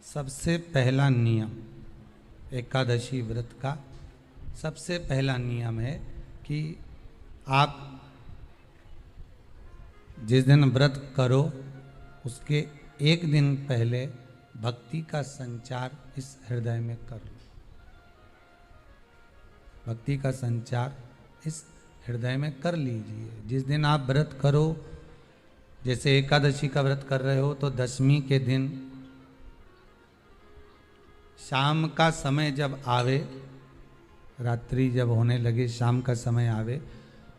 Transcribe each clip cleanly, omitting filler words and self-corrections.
सबसे पहला नियम एकादशी व्रत का सबसे पहला नियम है कि आप जिस दिन व्रत करो उसके एक दिन पहले भक्ति का संचार इस हृदय में कर लो। भक्ति का संचार इस हृदय में कर लीजिए। जिस दिन आप व्रत करो, जैसे एकादशी का व्रत कर रहे हो तो दशमी के दिन शाम का समय जब आवे, रात्रि जब होने लगे, शाम का समय आवे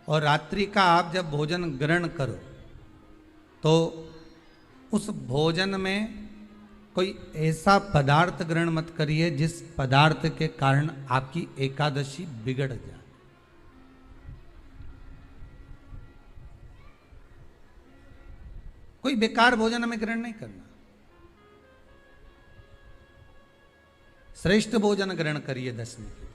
और रात्रि का आप जब भोजन ग्रहण करो तो उस भोजन में कोई ऐसा पदार्थ ग्रहण मत करिए जिस पदार्थ के कारण आपकी एकादशी बिगड़ जाए। कोई बेकार भोजन हमें ग्रहण नहीं करना, श्रेष्ठ भोजन ग्रहण करिए दशमी के।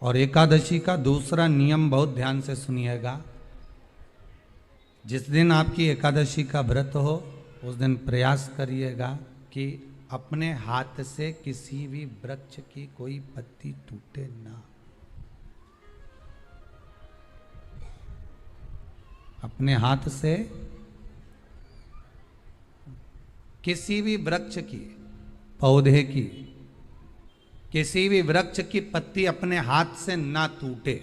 और एकादशी का दूसरा नियम बहुत ध्यान से सुनिएगा। जिस दिन आपकी एकादशी का व्रत हो उस दिन प्रयास करिएगा कि अपने हाथ से किसी भी वृक्ष की कोई पत्ती टूटे ना। अपने हाथ से किसी भी वृक्ष की, पौधे की, किसी भी वृक्ष की पत्ती अपने हाथ से ना टूटे।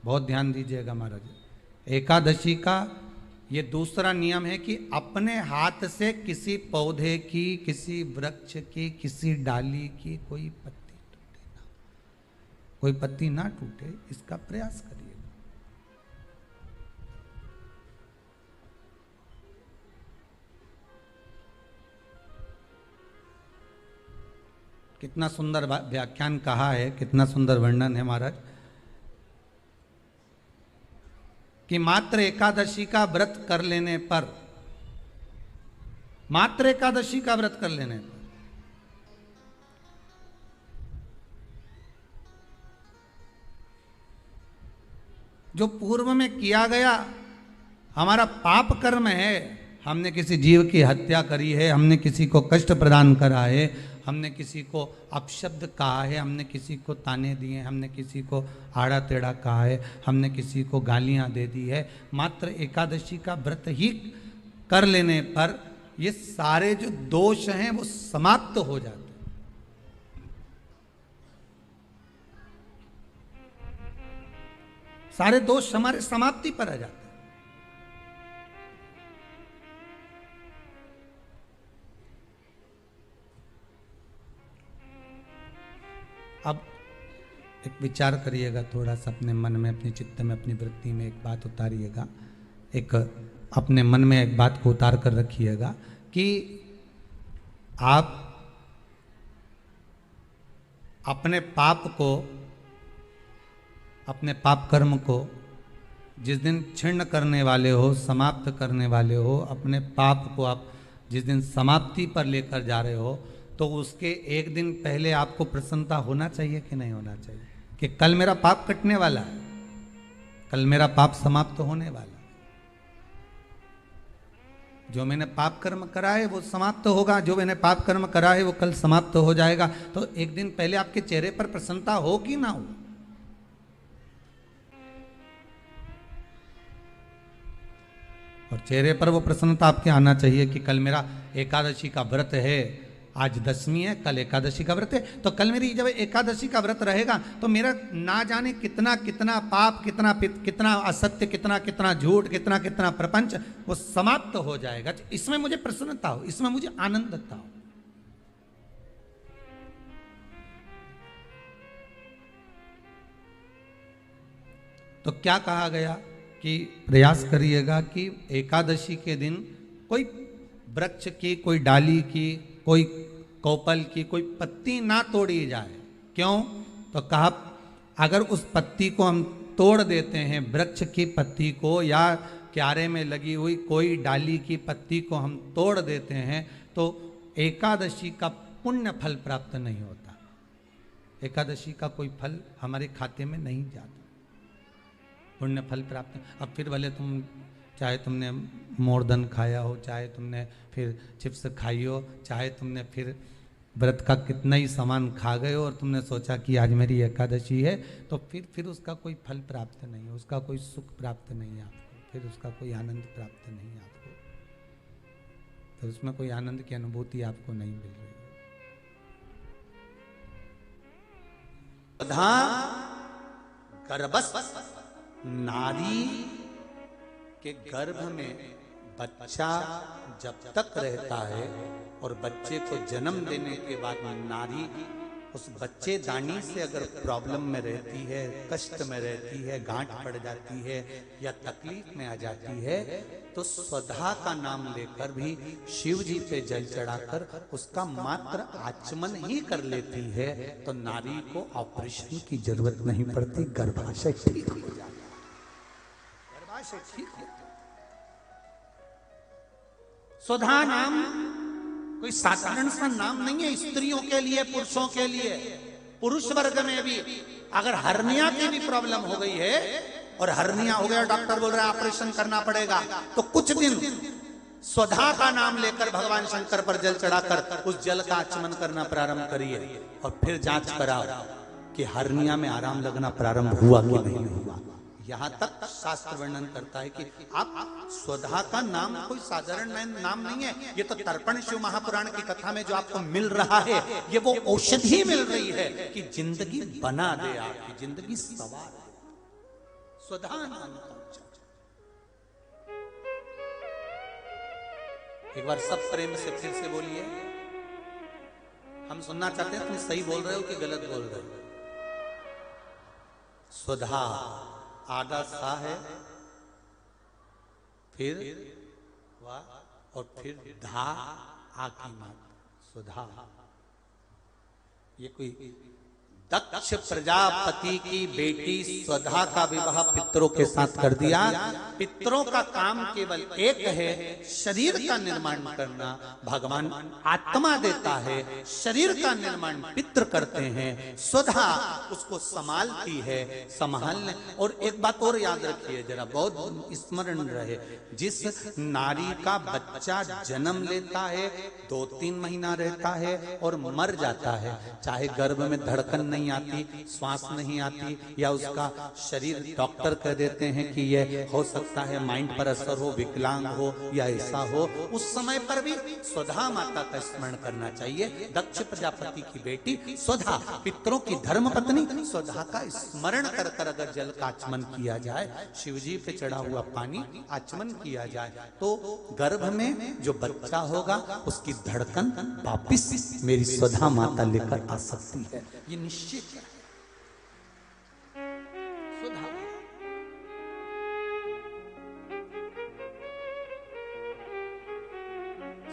बहुत ध्यान दीजिएगा महाराज। एकादशी का ये दूसरा नियम है कि अपने हाथ से किसी पौधे की, किसी वृक्ष की, किसी डाली की कोई पत्ती टूटे ना, कोई पत्ती ना टूटे, इसका प्रयास करिए। कितना सुंदर व्याख्यान कहा है, कितना सुंदर वर्णन है महाराज कि मात्र एकादशी का व्रत कर लेने पर, मात्र एकादशी का व्रत कर लेने पर जो पूर्व में किया गया हमारा पाप कर्म है, हमने किसी जीव की हत्या करी है, हमने किसी को कष्ट प्रदान करा है, हमने किसी को अपशब्द कहा है, हमने किसी को ताने दिए, हमने किसी को आड़ा टेढ़ा कहा है, हमने किसी को गालियां दे दी है, मात्र एकादशी का व्रत ही कर लेने पर ये सारे जो दोष हैं वो समाप्त हो जाते हैं। सारे दोष हमारे समाप्ति पर आ जाते हैं। अब एक विचार करिएगा थोड़ा सा अपने मन में, अपने चित्त में, अपनी वृत्ति में एक बात उतारिएगा। एक अपने मन में एक बात को उतार कर रखिएगा कि आप अपने पाप को, अपने पाप कर्म को जिस दिन छिन्न करने वाले हो, समाप्त करने वाले हो, अपने पाप को आप जिस दिन समाप्ति पर लेकर जा रहे हो तो उसके एक दिन पहले आपको प्रसन्नता होना चाहिए कि नहीं होना चाहिए कि कल मेरा पाप कटने वाला है, कल मेरा पाप समाप्त होने वाला है, जो मैंने पाप कर्म करा है वो समाप्त होगा, जो मैंने पाप कर्म करा है वो कल समाप्त हो जाएगा। तो एक दिन पहले आपके चेहरे पर प्रसन्नता हो कि ना हो? और चेहरे पर वो प्रसन्नता आपके आना चाहिए कि कल मेरा एकादशी का व्रत है, आज दशमी है, कल एकादशी का व्रत है, तो कल मेरी जब एकादशी का व्रत रहेगा तो मेरा ना जाने कितना कितना पाप, कितना असत्य, कितना झूठ, कितना प्रपंच वो समाप्त हो जाएगा। इसमें मुझे प्रसन्नता हो, इसमें मुझे आनंदता हो। तो क्या कहा गया कि प्रयास करिएगा कि एकादशी के दिन कोई वृक्ष की, कोई डाली की, कोई कोपल की कोई पत्ती ना तोड़ी जाए। क्यों? तो कहा अगर उस पत्ती को हम तोड़ देते हैं, वृक्ष की पत्ती को या क्यारे में लगी हुई कोई डाली की पत्ती को हम तोड़ देते हैं तो एकादशी का पुण्य फल प्राप्त नहीं होता, एकादशी का कोई फल हमारे खाते में नहीं जाता, पुण्य फल प्राप्त। अब फिर भले तुम चाहे तुमने मोरदन खाया हो, चाहे तुमने फिर चिप्स खाई हो, चाहे तुमने फिर व्रत का कितना ही सामान खा गए हो और तुमने सोचा कि आज मेरी एकादशी है, तो फिर उसका कोई फल प्राप्त नहीं है, उसका कोई सुख प्राप्त नहीं है आपको, फिर उसका कोई आनंद प्राप्त नहीं है आपको, तो उसमें कोई आनंद की अनुभूति आपको नहीं मिल रही है। गर्भस्थ नारी के गर्भ में बच्चा जब तक रहता है और बच्चे को जन्म देने के बाद नारी उस बच्चे दानी से अगर प्रॉब्लम में रहती है, कष्ट में रहती है, गांठ पड़ जाती है या तकलीफ में आ जाती है, तो स्वधा का नाम लेकर भी शिव जी पे जल चढ़ाकर उसका मात्र आचमन ही कर लेती है, तो नारी को ऑपरेशन की जरूरत नहीं पड़ती, गर्भाशय ठीक हो जाता है, गर्भाशय ठीक हो। स्वधा नाम कोई साधारण सा नाम नहीं है, स्त्रियों के लिए, पुरुषों के लिए। पुरुष वर्ग में भी अगर हर्निया की भी प्रॉब्लम हो गई है और हर्निया हो गया, डॉक्टर बोल रहा है ऑपरेशन करना पड़ेगा, तो कुछ दिन स्वधा का नाम लेकर भगवान शंकर पर जल चढ़ाकर उस जल का आचमन करना प्रारंभ करिए और फिर जांच कराओ कि हर्निया में आराम लगना प्रारंभ हुआ कि नहीं हुआ। यहां तक शास्त्र वर्णन करता है कि आप स्वधा का नाम कोई साधारण नाम नहीं है, ये तो तर्पण शिव महापुराण की कथा में जो आपको मिल रहा है, ये वो औषधि मिल रही है कि जिंदगी बना दे, आपकी जिंदगी सवार है। स्वधा नाम का एक बार सब प्रेम से फिर से बोलिए, हम सुनना चाहते हैं तुम सही बोल रहे हो कि गलत बोल रहे हो। स्वधा आधा सा है, फिर वाह और फिर धा आ की मात सुधा। ये कोई दक्ष प्रजापति की बेटी स्वधा का विवाह पितरों के साथ कर दिया। पितरों का काम केवल एक है, शरीर का निर्माण करना। भगवान आत्मा देता है, शरीर का निर्माण पितृ करते हैं, स्वधा उसको संभालती है, संभालने। और एक बात और याद रखिए जरा, बहुत स्मरण रहे, जिस नारी का बच्चा जन्म लेता है, 2-3 महीना रहता है और मर जाता है, चाहे गर्भ में धड़कन नहीं आती, श्वास नहीं आती, या उसका शरीर डॉक्टर कह देते हैं कि ये हो सकता है माइंड पर असर हो, विकलांग हो या ऐसा हो, उस समय पर भी स्वधा माता का स्मरण करना चाहिए। दक्ष प्रजापति की बेटी स्वधा, पितरों की धर्म पत्नी स्वधा का स्मरण कर कर अगर जल का आचमन किया जाए, शिवजी पे चढ़ा हुआ पानी आचमन किया जाए, तो गर्भ में जो बच्चा होगा उसकी धड़कन वापिस मेरी स्वधा माता लेकर आ सकती है, ये निश्चित है। स्वधा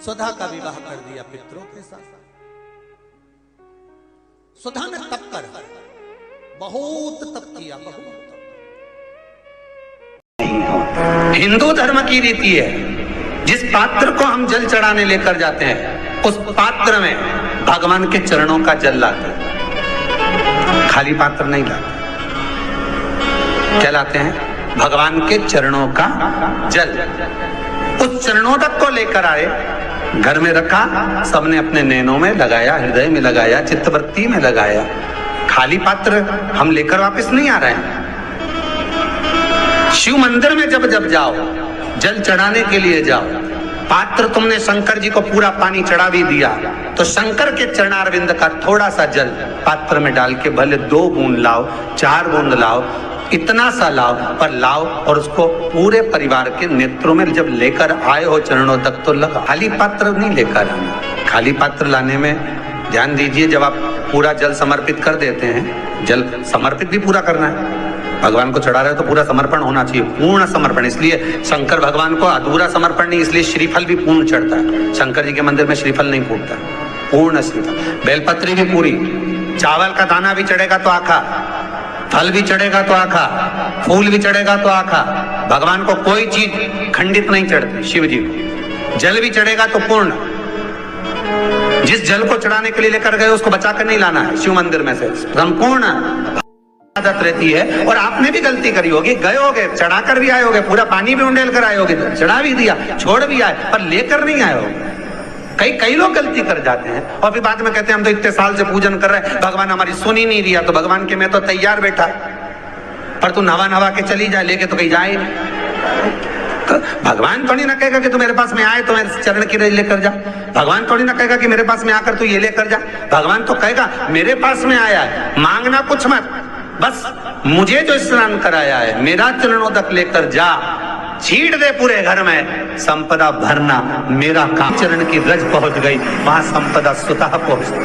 स्वधा का विवाह कर दिया पितरों के साथ। स्वधा ने तप कर, बहुत तप किया, बहुत। हिंदू धर्म की रीति है, जिस पात्र को हम जल चढ़ाने लेकर जाते हैं, उस पात्र में भगवान के चरणों का जल लाते हैं, खाली पात्र नहीं लाते। क्या लाते हैं? भगवान के चरणों का जल। उस चरणों तक को लेकर आए, घर में रखा, सबने अपने नैनों में लगाया, हृदय में लगाया, चित्तवृत्ति में लगाया। खाली पात्र हम लेकर वापस नहीं आ रहे हैं। शिव मंदिर में जब जब जाओ, जल चढ़ाने के लिए जाओ, पात्र तुमने शंकर जी को पूरा पानी चढ़ा भी दिया, तो शंकर के चरणारविंद का थोड़ा सा जल पात्र में डाल के भले 2 बूंद लाओ, 4 बूंद लाओ, इतना सा लाओ, पर लाओ और उसको पूरे परिवार के नेत्रों में जब लेकर आए हो चरणों तक, तो लगा। खाली पात्र नहीं लेकर आना। खाली पात्र लाने में ध्यान दीजिए, जब आप पूरा जल समर्पित कर देते हैं, जल समर्पित भी पूरा करना है, भगवान को चढ़ा रहे हो तो पूरा समर्पण होना चाहिए, पूर्ण समर्पण। इसलिए शंकर भगवान को अधूरा समर्पण नहीं, इसलिए श्रीफल भी पूर्ण चढ़ता है। शंकर जी के मंदिर में श्रीफल नहीं फूटता, पूर्ण श्रीफल। बेलपत्री भी पूरी, चावल का दाना भी चढ़ेगा तो आखा, फल भी चढ़ेगा तो आखा, फूल भी चढ़ेगा तो आखा। भगवान को कोई चीज खंडित नहीं चढ़ती, शिव जी को। जल भी चढ़ेगा तो पूर्ण। जिस जल को चढ़ाने के लिए लेकर गए उसको बचा कर नहीं लाना है शिव मंदिर में से, संपूर्ण। आदत रहती है। और आपने भी गलती करी होगी, गए होगे, चढ़ाकर भी आए होगे, पूरा पानी भी उंडेल कर आए होगे, चढ़ा भी दिया, छोड़ भी आए, पर लेकर नहीं आए होगे। कई लोग गलती कर जाते हैं और फिर बाद में कहते हैं हम तो इतने साल से पूजन कर रहे हैं, भगवान हमारी सुन ही नहीं दिया। तो भगवान के मैं तो तैयार बैठा, पर तू नवा के चली जाए, लेके तो कहीं जाए नहीं। भगवान थोड़ी ना कहेगा कि तू मेरे पास में आए तो मेरे चरण की रज लेकर जा। भगवान थोड़ी ना कहेगा कि मेरे पास में आकर तू ये लेकर जा। भगवान तो कहेगा मेरे पास में आया है, मांगना कुछ मत, बस मुझे जो स्नान कराया है मेरा चरणोदक लेकर जा, छीट दे पूरे घर में, संपदा भरना मेरा काम। चरण की रज पहुंच गई, वहां संपदा स्वतः पहुंचती,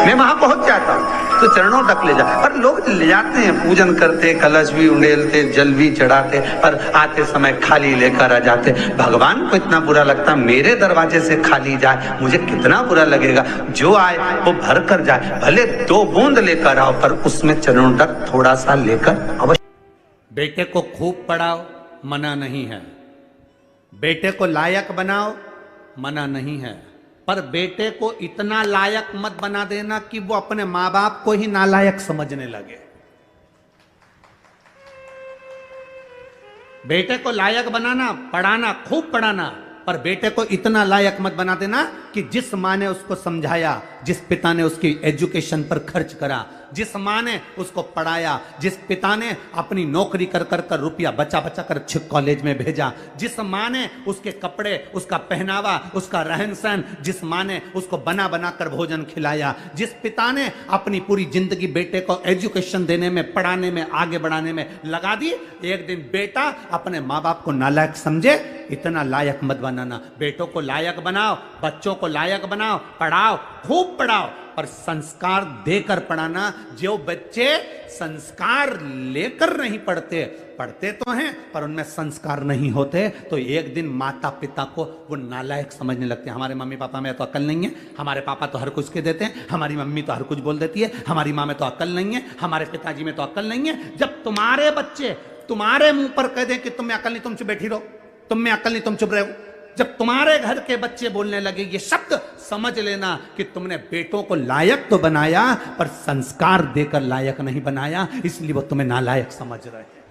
मैं वहां पहुंच जाता हूं। तो चरणों तक ले जा। पर लोग ले जाते हैं, पूजन करते, कलश भी उंडेलते, जल भी चढ़ाते, पर आते समय खाली लेकर आ जाते। भगवान को इतना बुरा लगता, मेरे दरवाजे से खाली जाए, मुझे कितना बुरा लगेगा। जो आए वो भर कर जाए, भले 2 बूंद लेकर आओ, पर उसमें चरणों तक थोड़ा सा लेकर अवश्य। बेटे को खूब पढ़ाओ, मना नहीं है। बेटे को लायक बनाओ, मना नहीं है। पर बेटे को इतना लायक मत बना देना कि वो अपने मां बाप को ही नालायक समझने लगे। बेटे को लायक बनाना, पढ़ाना, खूब पढ़ाना, पर बेटे को इतना लायक मत बना देना कि जिस मां ने उसको समझाया, जिस पिता ने उसकी एजुकेशन पर खर्च करा, जिस मां ने उसको पढ़ाया, जिस पिता ने अपनी नौकरी कर कर कर रुपया बचा बचा कर अच्छे कॉलेज में भेजा, जिस मां ने उसके कपड़े, उसका पहनावा, उसका रहन सहन, जिस मां ने उसको बना बना कर भोजन खिलाया, जिस पिता ने अपनी पूरी जिंदगी बेटे को एजुकेशन देने में, पढ़ाने में, आगे बढ़ाने में लगा दी, एक दिन बेटा अपने माँ बाप को नालायक समझे, इतना लायक मत बनाना। बेटों को लायक बनाओ, बच्चों को लायक बनाओ, पढ़ाओ, खूब पढ़ाओ, पर संस्कार देकर पढ़ाना। जो बच्चे संस्कार लेकर नहीं पढ़ते, पढ़ते तो हैं पर उनमें संस्कार नहीं होते, तो एक दिन माता पिता को वो नालायक समझने लगते हैं। हमारे मम्मी पापा में तो अकल नहीं है, हमारे पापा तो हर कुछ के देते हैं, हमारी मम्मी तो हर कुछ बोल देती है, हमारी माँ में तो अकल नहीं है, हमारे पिताजी में तो अकल नहीं है। जब तुम्हारे बच्चे तुम्हारे मुंह पर कह दें कि तुम में अकल नहीं, तुम चुप बैठी रहो, तुम में अकल नहीं, तुम चुप रहो, जब तुम्हारे घर के बच्चे बोलने लगे ये शब्द, समझ लेना कि तुमने बेटों को लायक तो बनाया पर संस्कार देकर लायक नहीं बनाया, इसलिए वो तुम्हें नालायक समझ रहे हैं।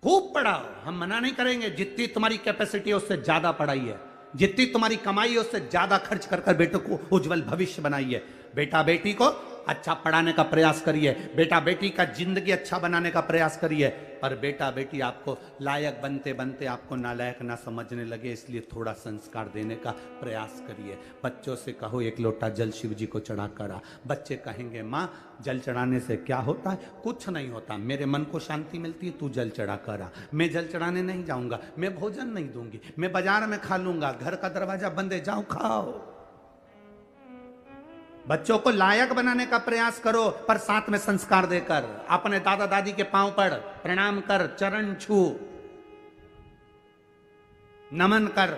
खूब पढ़ाओ, हम मना नहीं करेंगे, जितनी तुम्हारी कैपेसिटी है उससे ज्यादा पढ़ाइए, जितनी तुम्हारी कमाई है उससे ज्यादा खर्च कर कर बेटों को उज्जवल भविष्य बनाइए। बेटा बेटी को अच्छा पढ़ाने का प्रयास करिए, बेटा बेटी का जिंदगी अच्छा बनाने का प्रयास करिए, पर बेटा बेटी आपको लायक बनते बनते आपको नालायक ना समझने लगे, इसलिए थोड़ा संस्कार देने का प्रयास करिए। बच्चों से कहो 1 लोटा जल शिव जी को चढ़ा करा, बच्चे कहेंगे माँ जल चढ़ाने से क्या होता है? कुछ नहीं होता, मेरे मन को शांति मिलती है, तू जल चढ़ा करा। मैं जल चढ़ाने नहीं जाऊंगा, मैं भोजन नहीं दूंगी, मैं बाजार में खा लूंगा, घर का दरवाजा बंद है, जाओ खाओ। बच्चों को लायक बनाने का प्रयास करो, पर साथ में संस्कार देकर। अपने दादा दादी के पांव पड़, प्रणाम कर, चरण छू, नमन कर।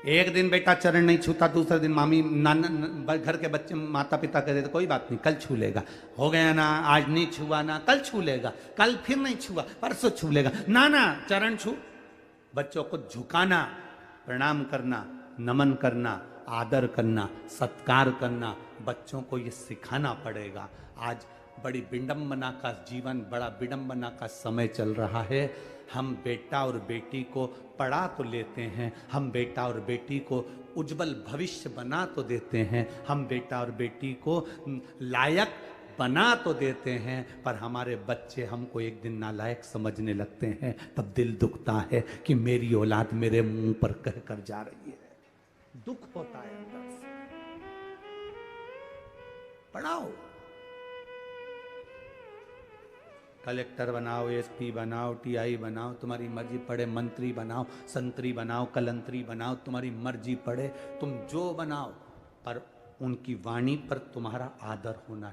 एक दिन बेटा चरण नहीं छूता, दूसरे दिन मामी नाना घर के बच्चे माता पिता कह देते कोई बात नहीं कल छू लेगा, हो गया ना, आज नहीं छुआ ना, कल छू लेगा, कल फिर नहीं छुआ, परसों छू लेगा, ना ना चरण छू। बच्चों को झुकाना, प्रणाम करना, नमन करना, आदर करना, सत्कार करना, बच्चों को ये सिखाना पड़ेगा। आज बड़ी विडंबना का जीवन, बड़ा विडंबना का समय चल रहा है। हम बेटा और बेटी को पढ़ा तो लेते हैं, हम बेटा और बेटी को उज्जवल भविष्य बना तो देते हैं, हम बेटा और बेटी को लायक बना तो देते हैं, पर हमारे बच्चे हमको एक दिन नालायक समझने लगते हैं। तब दिल दुखता है कि मेरी औलाद मेरे मुंह पर कह कर जा रही है, दुख होता है अंदर से। पढ़ाओ, कलेक्टर बनाओ, एसपी बनाओ, टीआई बनाओ, तुम्हारी मर्जी, पढ़े मंत्री बनाओ, संतरी बनाओ, कलंतरी बनाओ, तुम्हारी मर्जी, पढ़े तुम जो बनाओ, पर उनकी वाणी पर तुम्हारा आदर होना